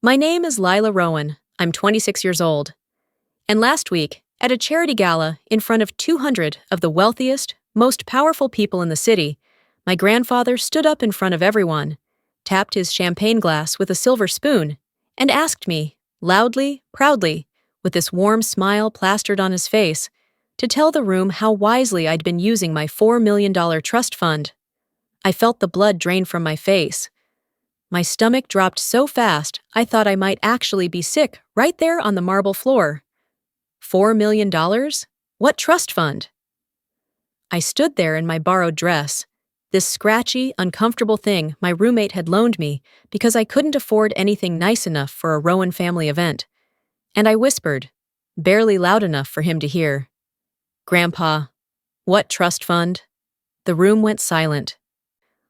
My name is Lila Rowan. I'm 26 years old. And last week, at a charity gala in front of 200 of the wealthiest, most powerful people in the city, my grandfather stood up in front of everyone, tapped his champagne glass with a silver spoon, and asked me, loudly, proudly, with this warm smile plastered on his face, to tell the room how wisely I'd been using my $4 million trust fund. I felt the blood drain from my face. My stomach dropped so fast I thought I might actually be sick right there on the marble floor. $4 million? What trust fund? I stood there in my borrowed dress, this scratchy, uncomfortable thing my roommate had loaned me because I couldn't afford anything nice enough for a Rowan family event. And I whispered, barely loud enough for him to hear, "Grandpa, what trust fund?" The room went silent.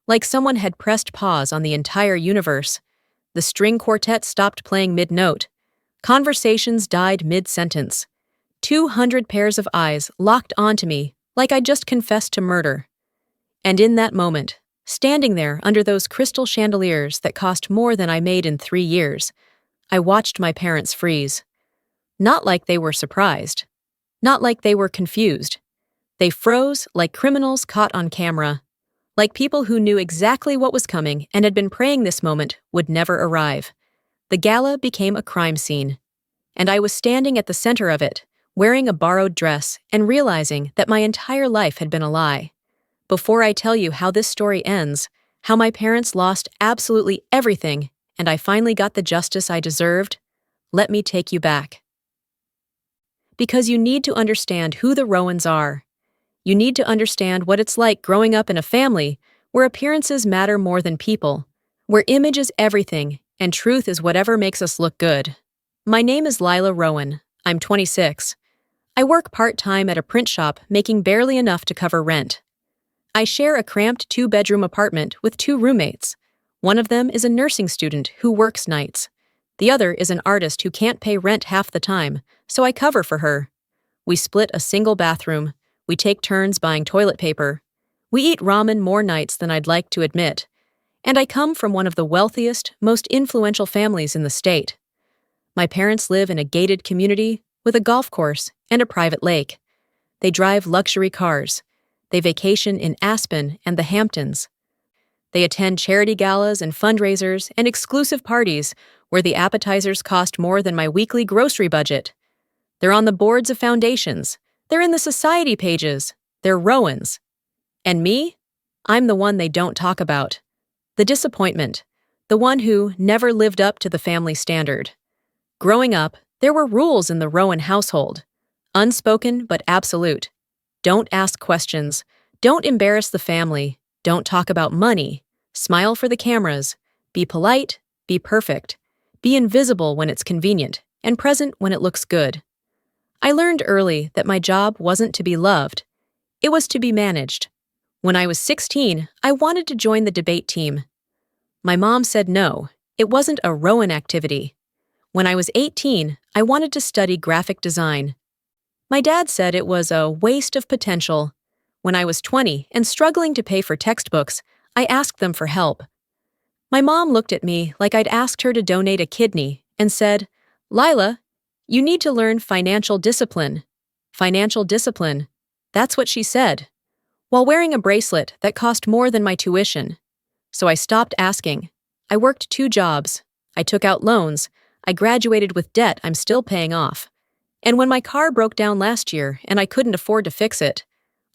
Like someone had pressed pause on the entire universe. The string quartet stopped playing mid-note. Conversations died mid-sentence. 200 pairs of eyes locked onto me like I'd just confessed to murder. And in that moment, standing there under those crystal chandeliers that cost more than I made in 3 years, I watched my parents freeze. Not like they were surprised. Not like they were confused. They froze like criminals caught on camera. Like people who knew exactly what was coming and had been praying this moment would never arrive. The gala became a crime scene. And I was standing at the center of it, wearing a borrowed dress and realizing that my entire life had been a lie. Before I tell you how this story ends, how my parents lost absolutely everything and I finally got the justice I deserved, let me take you back. Because you need to understand who the Rowans are. You need to understand what it's like growing up in a family where appearances matter more than people, where image is everything and truth is whatever makes us look good. My name is Lila Rowan. I'm 26. I work part-time at a print shop making barely enough to cover rent. I share a cramped 2-bedroom apartment with 2 roommates. One of them is a nursing student who works nights. The other is an artist who can't pay rent half the time, so I cover for her. We split a single bathroom. We take turns buying toilet paper. We eat ramen more nights than I'd like to admit. And I come from one of the wealthiest, most influential families in the state. My parents live in a gated community with a golf course and a private lake. They drive luxury cars. They vacation in Aspen and the Hamptons. They attend charity galas and fundraisers and exclusive parties where the appetizers cost more than my weekly grocery budget. They're on the boards of foundations. They're in the society pages. They're Rowans. And me? I'm the one they don't talk about. The disappointment. The one who never lived up to the family standard. Growing up, there were rules in the Rowan household. Unspoken but absolute. Don't ask questions. Don't embarrass the family. Don't talk about money. Smile for the cameras. Be polite. Be perfect. Be invisible when it's convenient and present when it looks good. I learned early that my job wasn't to be loved. It was to be managed. When I was 16, I wanted to join the debate team. My mom said no, it wasn't a Rowan activity. When I was 18, I wanted to study graphic design. My dad said it was a waste of potential. When I was 20 and struggling to pay for textbooks, I asked them for help. My mom looked at me like I'd asked her to donate a kidney and said, "Lila, you need to learn financial discipline." Financial discipline. That's what she said, while wearing a bracelet that cost more than my tuition. So I stopped asking. I worked 2 jobs. I took out loans. I graduated with debt I'm still paying off. And when my car broke down last year and I couldn't afford to fix it,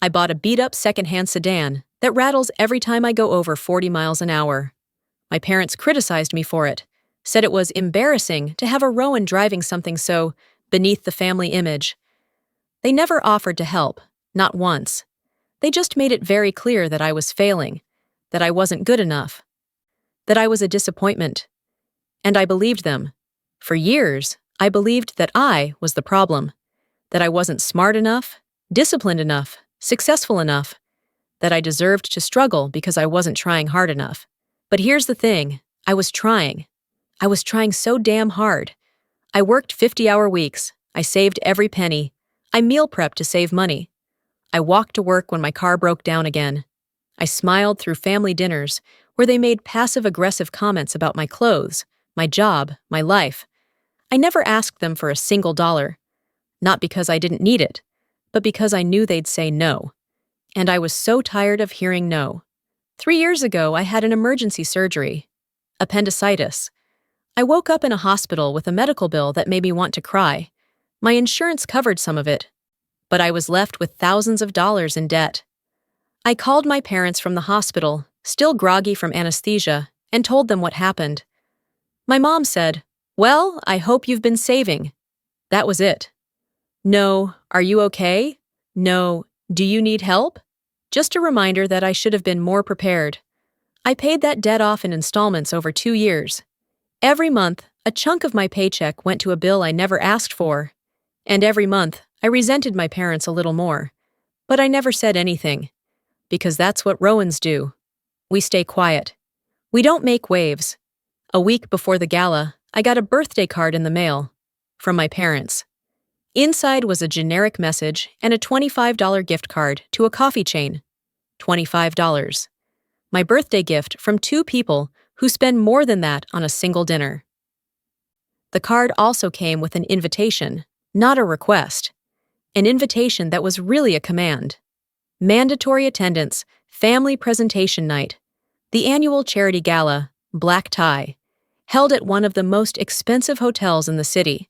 I bought a beat-up secondhand sedan that rattles every time I go over 40 miles an hour. My parents criticized me for it. Said it was embarrassing to have a Rowan driving something so beneath the family image. They never offered to help, not once. They just made it very clear that I was failing, that I wasn't good enough, that I was a disappointment. And I believed them. For years, I believed that I was the problem, that I wasn't smart enough, disciplined enough, successful enough, that I deserved to struggle because I wasn't trying hard enough. But here's the thing, I was trying. I was trying so damn hard. I worked 50-hour weeks. I saved every penny. I meal prepped to save money. I walked to work when my car broke down again. I smiled through family dinners where they made passive-aggressive comments about my clothes, my job, my life. I never asked them for a single dollar. Not because I didn't need it, but because I knew they'd say no. And I was so tired of hearing no. 3 years ago, I had an emergency surgery. Appendicitis. I woke up in a hospital with a medical bill that made me want to cry. My insurance covered some of it, but I was left with thousands of dollars in debt. I called my parents from the hospital, still groggy from anesthesia, and told them what happened. My mom said, "Well, I hope you've been saving." That was it. No, "Are you okay?" No, "Do you need help?" Just a reminder that I should have been more prepared. I paid that debt off in installments over 2 years. Every month, a chunk of my paycheck went to a bill I never asked for. And every month, I resented my parents a little more. But I never said anything. Because that's what Rowans do. We stay quiet. We don't make waves. A week before the gala, I got a birthday card in the mail. From my parents. Inside was a generic message and a $25 gift card to a coffee chain. $25. My birthday gift from 2 people who spend more than that on a single dinner. The card also came with an invitation, not a request. An invitation that was really a command. Mandatory attendance, family presentation night, the annual charity gala, black tie, held at one of the most expensive hotels in the city,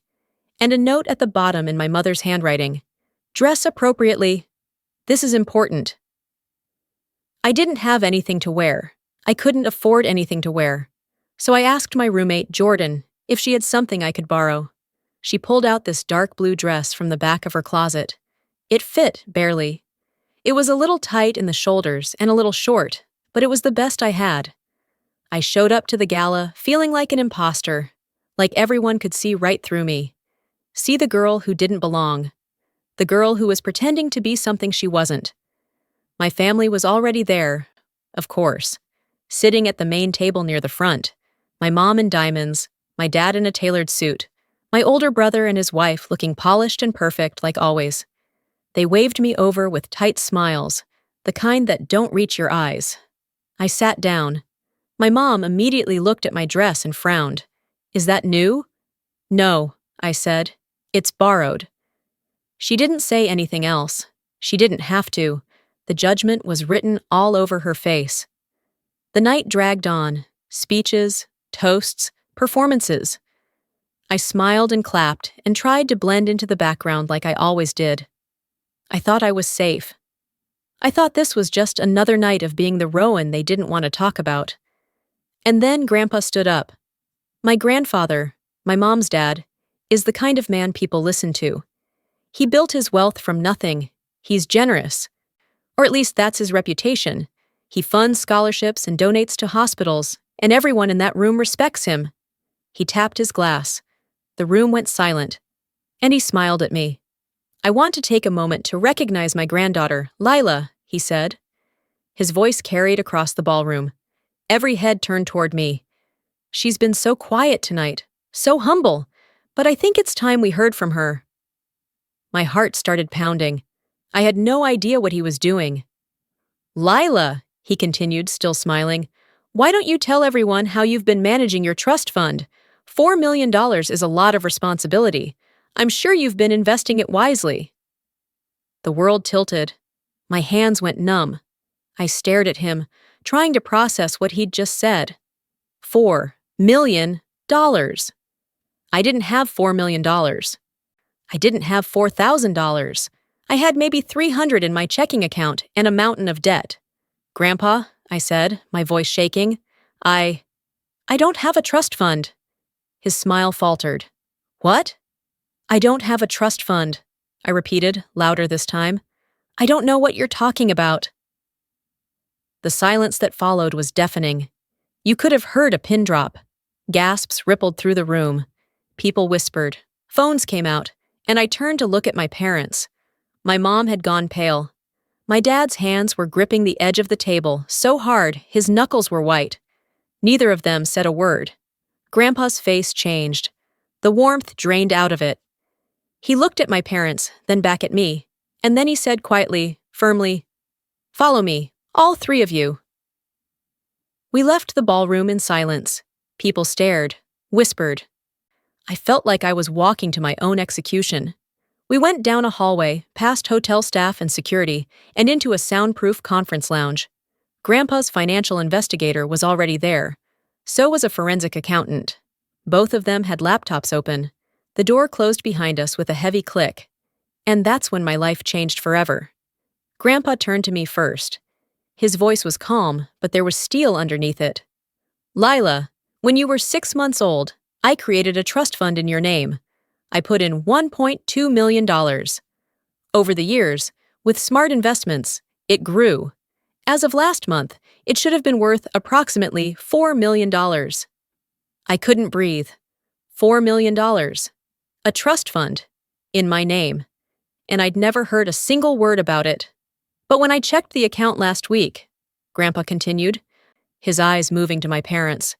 and a note at the bottom in my mother's handwriting. Dress appropriately. This is important. I didn't have anything to wear. I couldn't afford anything to wear. So I asked my roommate, Jordan, if she had something I could borrow. She pulled out this dark blue dress from the back of her closet. It fit, barely. It was a little tight in the shoulders and a little short, but it was the best I had. I showed up to the gala feeling like an imposter, like everyone could see right through me. See the girl who didn't belong. The girl who was pretending to be something she wasn't. My family was already there, of course, sitting at the main table near the front. My mom in diamonds, my dad in a tailored suit, my older brother and his wife looking polished and perfect like always. They waved me over with tight smiles, the kind that don't reach your eyes. I sat down. My mom immediately looked at my dress and frowned. "Is that new?" "No," I said. "It's borrowed." She didn't say anything else. She didn't have to. The judgment was written all over her face. The night dragged on. Speeches, toasts, performances. I smiled and clapped and tried to blend into the background like I always did. I thought I was safe. I thought this was just another night of being the Rowan they didn't want to talk about. And then Grandpa stood up. My grandfather, my mom's dad, is the kind of man people listen to. He built his wealth from nothing. He's generous. Or at least that's his reputation. He funds scholarships and donates to hospitals, and everyone in that room respects him. He tapped his glass. The room went silent, and he smiled at me. "I want to take a moment to recognize my granddaughter, Lila," he said. His voice carried across the ballroom. Every head turned toward me. "She's been so quiet tonight, so humble, but I think it's time we heard from her." My heart started pounding. I had no idea what he was doing. "Lila," he continued, still smiling, "why don't you tell everyone how you've been managing your trust fund? $4 million is a lot of responsibility. I'm sure you've been investing it wisely." The world tilted. My hands went numb. I stared at him, trying to process what he'd just said. $4 million. I didn't have $4 million. I didn't have $4,000. I had maybe $300 in my checking account and a mountain of debt. "Grandpa," I said, my voice shaking, I don't have a trust fund." His smile faltered. "What?" "I don't have a trust fund," I repeated, louder this time. "I don't know what you're talking about." The silence that followed was deafening. You could have heard a pin drop. Gasps rippled through the room. People whispered. Phones came out, and I turned to look at my parents. My mom had gone pale. My dad's hands were gripping the edge of the table so hard his knuckles were white. Neither of them said a word. Grandpa's face changed. The warmth drained out of it. He looked at my parents, then back at me, and then he said quietly, firmly, "Follow me, all 3 of you." We left the ballroom in silence. People stared, whispered. I felt like I was walking to my own execution. We went down a hallway, past hotel staff and security, and into a soundproof conference lounge. Grandpa's financial investigator was already there. So was a forensic accountant. Both of them had laptops open. The door closed behind us with a heavy click. And that's when my life changed forever. Grandpa turned to me first. His voice was calm, but there was steel underneath it. Lila, when you were 6 months old, I created a trust fund in your name. I put in $1.2 million. Over the years, with smart investments, it grew. As of last month, it should have been worth approximately $4 million. I couldn't breathe. $4 million. A trust fund. In my name. And I'd never heard a single word about it. But when I checked the account last week, Grandpa continued, his eyes moving to my parents,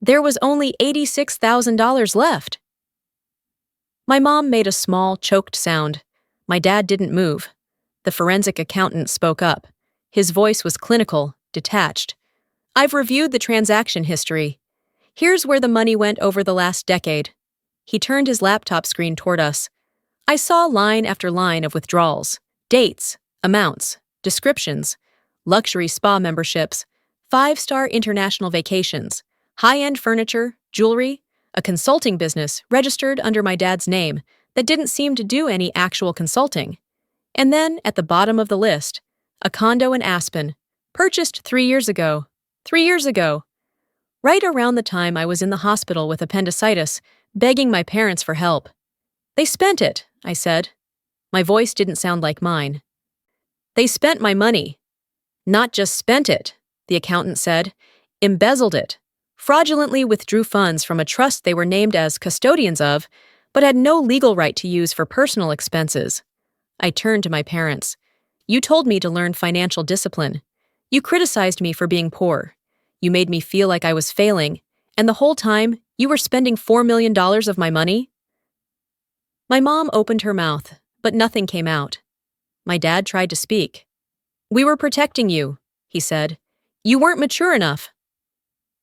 there was only $86,000 left. My mom made a small, choked sound. My dad didn't move. The forensic accountant spoke up. His voice was clinical, detached. I've reviewed the transaction history. Here's where the money went over the last decade. He turned his laptop screen toward us. I saw line after line of withdrawals, dates, amounts, descriptions, luxury spa memberships, 5-star international vacations, high-end furniture, jewelry, a consulting business registered under my dad's name that didn't seem to do any actual consulting. And then, at the bottom of the list, a condo in Aspen, purchased 3 years ago. 3 years ago. Right around the time I was in the hospital with appendicitis, begging my parents for help. They spent it, I said. My voice didn't sound like mine. They spent my money. Not just spent it, the accountant said. Embezzled it. Fraudulently withdrew funds from a trust they were named as custodians of, but had no legal right to use for personal expenses. I turned to my parents. You told me to learn financial discipline. You criticized me for being poor. You made me feel like I was failing, and the whole time, you were spending $4 million of my money? My mom opened her mouth, but nothing came out. My dad tried to speak. We were protecting you, he said. You weren't mature enough.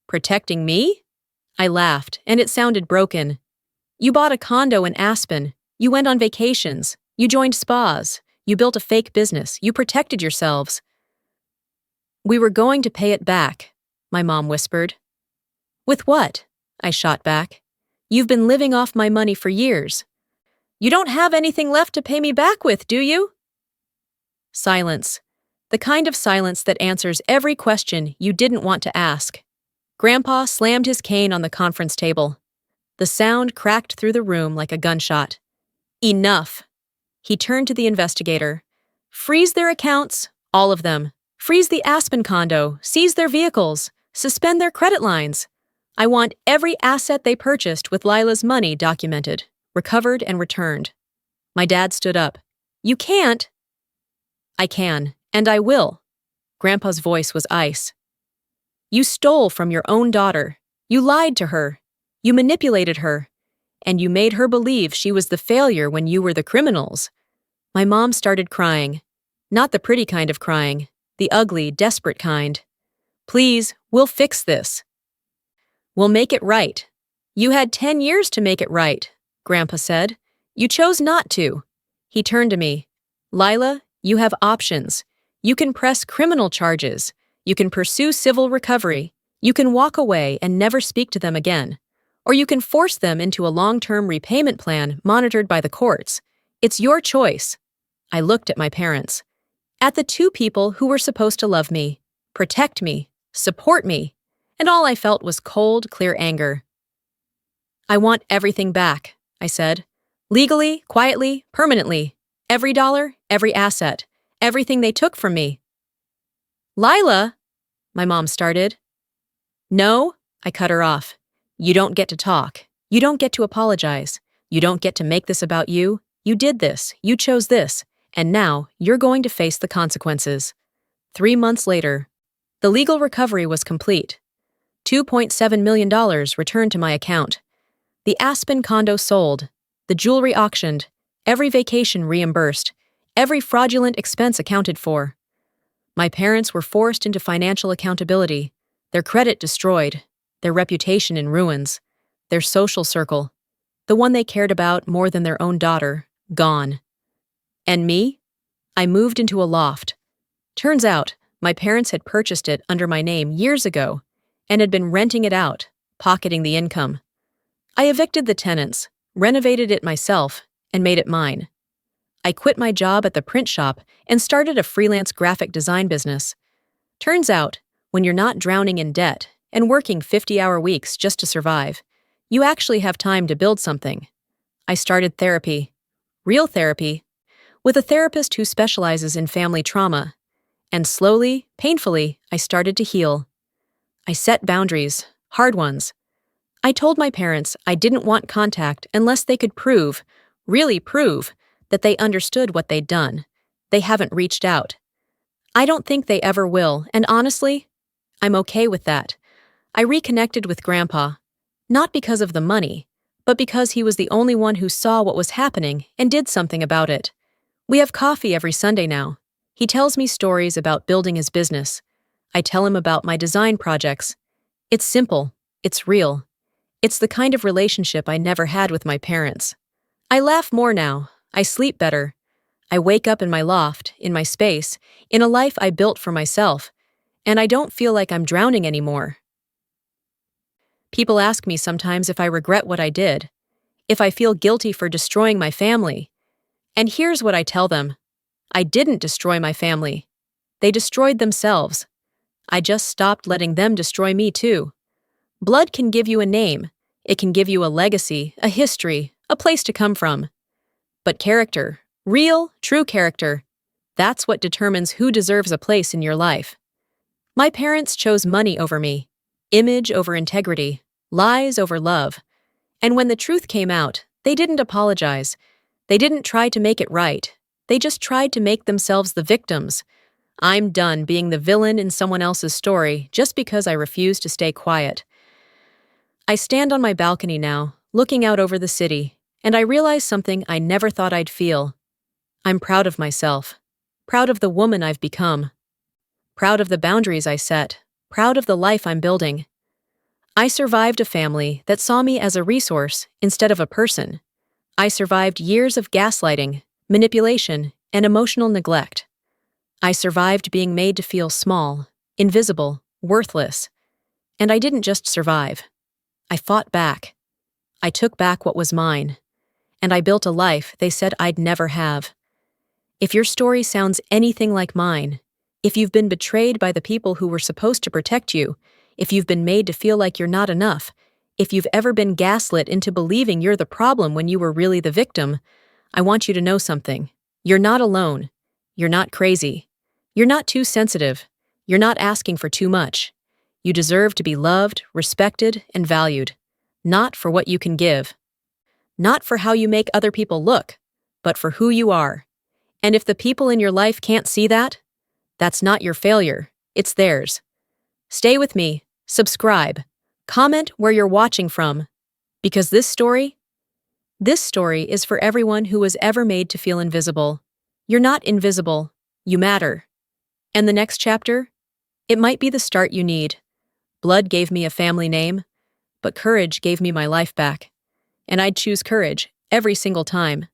Protecting me? I laughed, and it sounded broken. You bought a condo in Aspen. You went on vacations. You joined spas. You built a fake business. You protected yourselves. We were going to pay it back, my mom whispered. With what? I shot back. You've been living off my money for years. You don't have anything left to pay me back with, do you? Silence. The kind of silence that answers every question you didn't want to ask. Grandpa slammed his cane on the conference table. The sound cracked through the room like a gunshot. Enough. He turned to the investigator. Freeze their accounts, all of them. Freeze the Aspen condo, seize their vehicles, suspend their credit lines. I want every asset they purchased with Lila's money documented, recovered and returned. My dad stood up. You can't. I can, and I will. Grandpa's voice was ice. You stole from your own daughter. You lied to her. You manipulated her. And you made her believe she was the failure when you were the criminals. My mom started crying. Not the pretty kind of crying, the ugly, desperate kind. Please, we'll fix this. We'll make it right. You had 10 years to make it right, Grandpa said. You chose not to. He turned to me. Lila, you have options. You can press criminal charges. You can pursue civil recovery. You can walk away and never speak to them again. Or you can force them into a long-term repayment plan monitored by the courts. It's your choice. I looked at my parents. At the two people who were supposed to love me, protect me, support me, and all I felt was cold, clear anger. I want everything back, I said. Legally, quietly, permanently. Every dollar, every asset, everything they took from me. Lila, my mom started. No, I cut her off. You don't get to talk. You don't get to apologize. You don't get to make this about you. You did this. You chose this. And now you're going to face the consequences. 3 months later, the legal recovery was complete. $2.7 million returned to my account. The Aspen condo sold. The jewelry auctioned. Every vacation reimbursed. Every fraudulent expense accounted for. My parents were forced into financial accountability. Their credit destroyed. Their reputation in ruins. their social circle, the one they cared about more than their own daughter, gone. And me? I moved into a loft. Turns out, my parents had purchased it under my name years ago and had been renting it out, pocketing the income. I evicted the tenants, renovated it myself, and made it mine. I quit my job at the print shop and started a freelance graphic design business. Turns out, when you're not drowning in debt and working 50-hour weeks just to survive, you actually have time to build something. I started therapy. Real therapy. With a therapist who specializes in family trauma. And slowly, painfully, I started to heal. I set boundaries, hard ones. I told my parents I didn't want contact unless they could prove, really prove, that they understood what they'd done. They haven't reached out. I don't think they ever will, and honestly, I'm okay with that. I reconnected with Grandpa, not because of the money, but because he was the only one who saw what was happening and did something about it. We have coffee every Sunday now. He tells me stories about building his business. I tell him about my design projects. It's simple. It's real. It's the kind of relationship I never had with my parents. I laugh more now. I sleep better. I wake up in my loft, in my space, in a life I built for myself, and I don't feel like I'm drowning anymore. People ask me sometimes if I regret what I did, if I feel guilty for destroying my family. And here's what I tell them. I didn't destroy my family. They destroyed themselves. I just stopped letting them destroy me too. Blood can give you a name. It can give you a legacy, a history, a place to come from. But character, real, true character, that's what determines who deserves a place in your life. My parents chose money over me, image over integrity, lies over love. And when the truth came out, they didn't apologize. They didn't try to make it right. They just tried to make themselves the victims. I'm done being the villain in someone else's story just because I refuse to stay quiet. I stand on my balcony now, looking out over the city, and I realize something I never thought I'd feel. I'm proud of myself. Proud of the woman I've become. Proud of the boundaries I set. Proud of the life I'm building. I survived a family that saw me as a resource instead of a person. I survived years of gaslighting, manipulation, and emotional neglect. I survived being made to feel small, invisible, worthless. And I didn't just survive. I fought back. I took back what was mine. And I built a life they said I'd never have. If your story sounds anything like mine, if you've been betrayed by the people who were supposed to protect you, if you've been made to feel like you're not enough, if you've ever been gaslit into believing you're the problem when you were really the victim, I want you to know something. You're not alone. You're not crazy. You're not too sensitive. You're not asking for too much. You deserve to be loved, respected, and valued. Not for what you can give. Not for how you make other people look, but for who you are. And if the people in your life can't see that, that's not your failure, it's theirs. Stay with me, subscribe, comment where you're watching from, because this story is for everyone who was ever made to feel invisible. You're not invisible, you matter. And the next chapter? It might be the start you need. Blood gave me a family name, but courage gave me my life back. And I'd choose courage every single time.